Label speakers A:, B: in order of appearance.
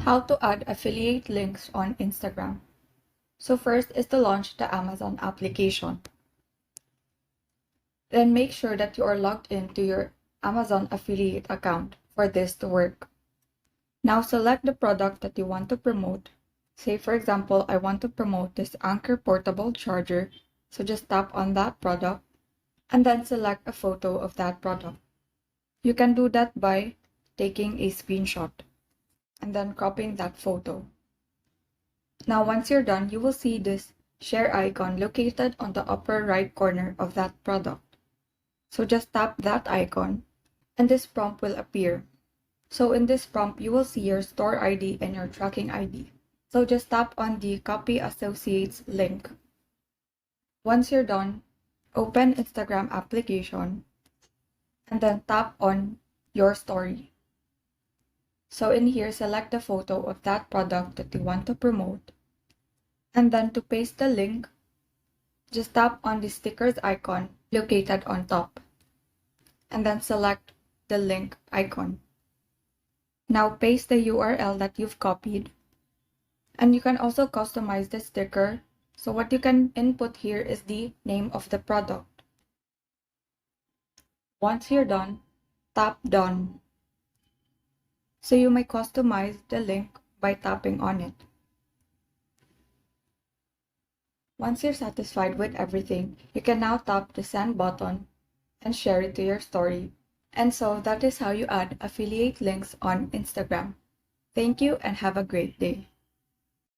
A: How to add affiliate links on Instagram. So first is to launch the Amazon application. Then make sure that you are logged into your Amazon affiliate account for this to work. Now select the product that you want to promote. Say for example, I want to promote this Anker portable charger. So just tap on that product and then select a photo of that product. You can do that by taking a screenshot and then cropping that photo. Now once you're done, you will see this share icon located on the upper right corner of that product. So just tap that icon and this prompt will appear. So in this prompt, you will see your store ID and your tracking ID. So just tap on the copy associates link. Once you're done, open Instagram application and then tap on your story. So in here, select the photo of that product that you want to promote. And then to paste the link, just tap on the stickers icon located on top. And then select the link icon. Now paste the URL that you've copied. And you can also customize the sticker. So what you can input here is the name of the product. Once you're done, tap Done. So you may customize the link by tapping on it. Once you're satisfied with everything, you can now tap the send button and share it to your story. And so that is how you add affiliate links on Instagram. Thank you and have a great day.